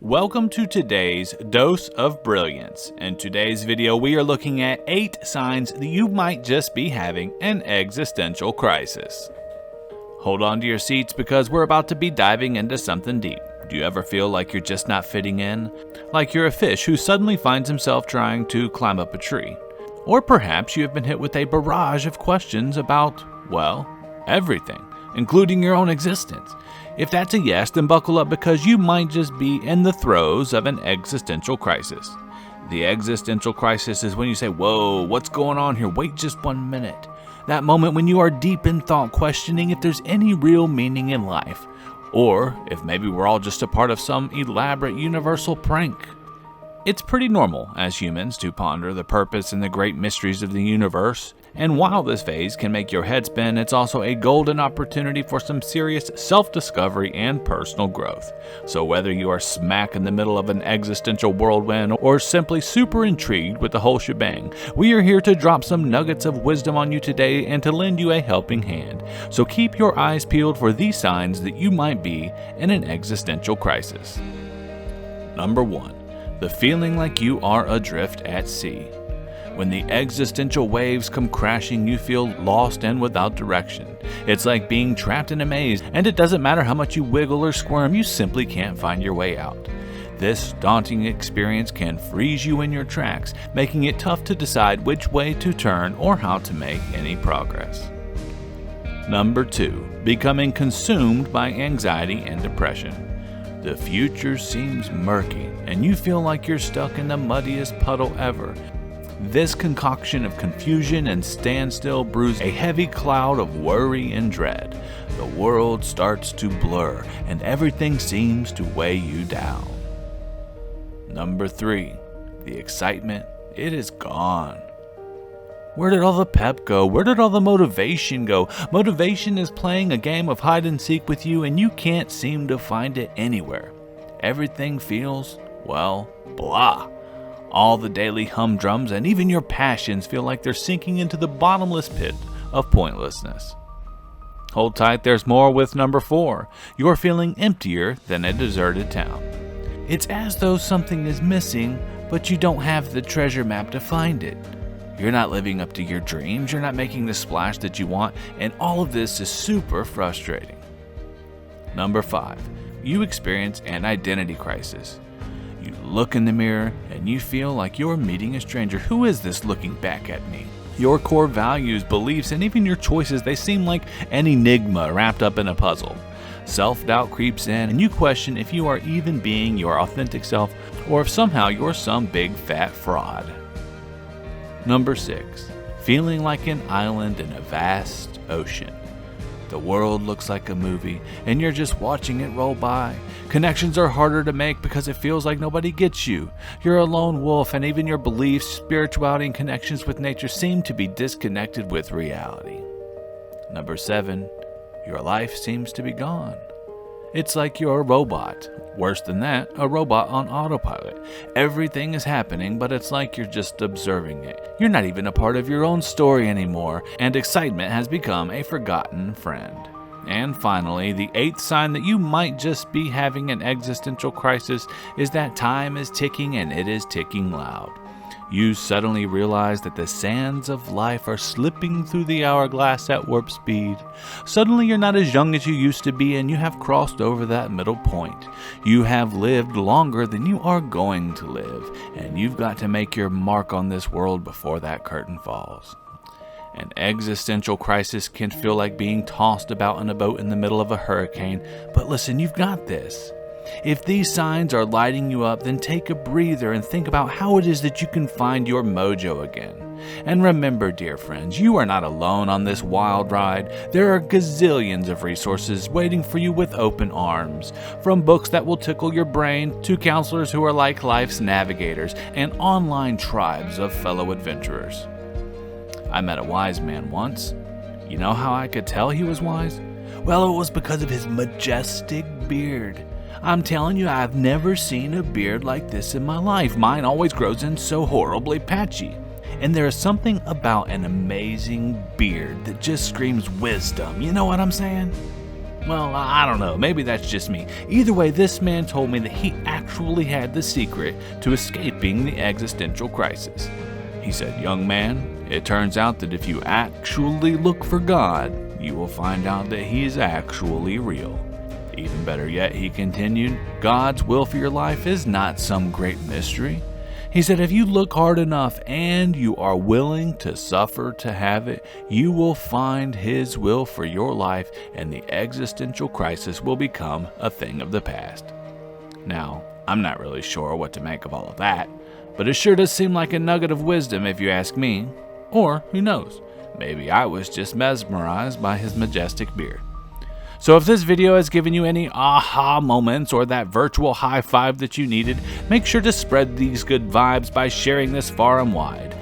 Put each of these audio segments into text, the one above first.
Welcome to today's Dose of Brilliance. In today's video, we are looking at 8 signs that you might just be having an existential crisis. Hold on to your seats because we're about to be diving into something deep. Do you ever feel like you're just not fitting in? Like you're a fish who suddenly finds himself trying to climb up a tree? Or perhaps you have been hit with a barrage of questions about, well, everything, including your own existence. If that's a yes, then buckle up because you might just be in the throes of an existential crisis. The existential crisis is when you say, whoa, what's going on here? Wait just 1 minute. That moment when you are deep in thought questioning if there's any real meaning in life. Or if maybe we're all just a part of some elaborate universal prank. It's pretty normal as humans to ponder the purpose and the great mysteries of the universe. And while this phase can make your head spin, it's also a golden opportunity for some serious self-discovery and personal growth. So whether you are smack in the middle of an existential whirlwind or simply super intrigued with the whole shebang, we are here to drop some nuggets of wisdom on you today and to lend you a helping hand. So keep your eyes peeled for these signs that you might be in an existential crisis. Number 1. The feeling like you are adrift at sea. When the existential waves come crashing, you feel lost and without direction. It's like being trapped in a maze, and it doesn't matter how much you wiggle or squirm, you simply can't find your way out. This daunting experience can freeze you in your tracks, making it tough to decide which way to turn or how to make any progress. Number 2. Becoming consumed by anxiety and depression. The future seems murky, and you feel like you're stuck in the muddiest puddle ever. This concoction of confusion and standstill brews a heavy cloud of worry and dread. The world starts to blur, and everything seems to weigh you down. Number 3. The excitement, it is gone. Where did all the pep go? Where did all the motivation go? Motivation is playing a game of hide and seek with you, and you can't seem to find it anywhere. Everything feels, well, blah. All the daily humdrums and even your passions feel like they're sinking into the bottomless pit of pointlessness. Hold tight, there's more with number 4. You're feeling emptier than a deserted town. It's as though something is missing, but you don't have the treasure map to find it. You're not living up to your dreams, you're not making the splash that you want, and all of this is super frustrating. Number 5. You experience an identity crisis. You look in the mirror and you feel like you're meeting a stranger. Who is this looking back at me? Your core values, beliefs, and even your choices, they seem like an enigma wrapped up in a puzzle. Self-doubt creeps in and you question if you are even being your authentic self or if somehow you're some big fat fraud. Number 6. Feeling like an island in a vast ocean. The world looks like a movie, and you're just watching it roll by. Connections are harder to make because it feels like nobody gets you. You're a lone wolf, and even your beliefs, spirituality, and connections with nature seem to be disconnected with reality. Number 7. Your life seems to be gone. It's like you're a robot. Worse than that, a robot on autopilot. Everything is happening, but it's like you're just observing it. You're not even a part of your own story anymore, and excitement has become a forgotten friend. And finally, the 8th sign that you might just be having an existential crisis is that time is ticking and it is ticking loud. You suddenly realize that the sands of life are slipping through the hourglass at warp speed. Suddenly you're not as young as you used to be and you have crossed over that middle point. You have lived longer than you are going to live, and you've got to make your mark on this world before that curtain falls. An existential crisis can feel like being tossed about in a boat in the middle of a hurricane, but listen, you've got this. If these signs are lighting you up, then take a breather and think about how it is that you can find your mojo again. And remember, dear friends, you are not alone on this wild ride. There are gazillions of resources waiting for you with open arms. From books that will tickle your brain, to counselors who are like life's navigators, and online tribes of fellow adventurers. I met a wise man once. You know how I could tell he was wise? Well, it was because of his majestic beard. I'm telling you, I've never seen a beard like this in my life. Mine always grows in so horribly patchy. And there is something about an amazing beard that just screams wisdom. You know what I'm saying? Well, I don't know, maybe that's just me. Either way, this man told me that he actually had the secret to escaping the existential crisis. He said, "Young man, it turns out that if you actually look for God, you will find out that He is actually real. Even better yet," he continued, "God's will for your life is not some great mystery." He said, "If you look hard enough and you are willing to suffer to have it, you will find His will for your life, and the existential crisis will become a thing of the past." Now, I'm not really sure what to make of all of that, but it sure does seem like a nugget of wisdom if you ask me. Or, who knows, maybe I was just mesmerized by his majestic beard. So if this video has given you any aha moments or that virtual high five that you needed, make sure to spread these good vibes by sharing this far and wide.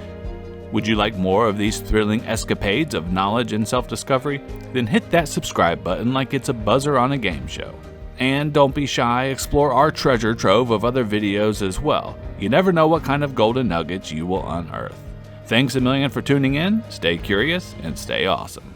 Would you like more of these thrilling escapades of knowledge and self-discovery? Then hit that subscribe button like it's a buzzer on a game show. And don't be shy, explore our treasure trove of other videos as well. You never know what kind of golden nuggets you will unearth. Thanks a million for tuning in, stay curious, and stay awesome.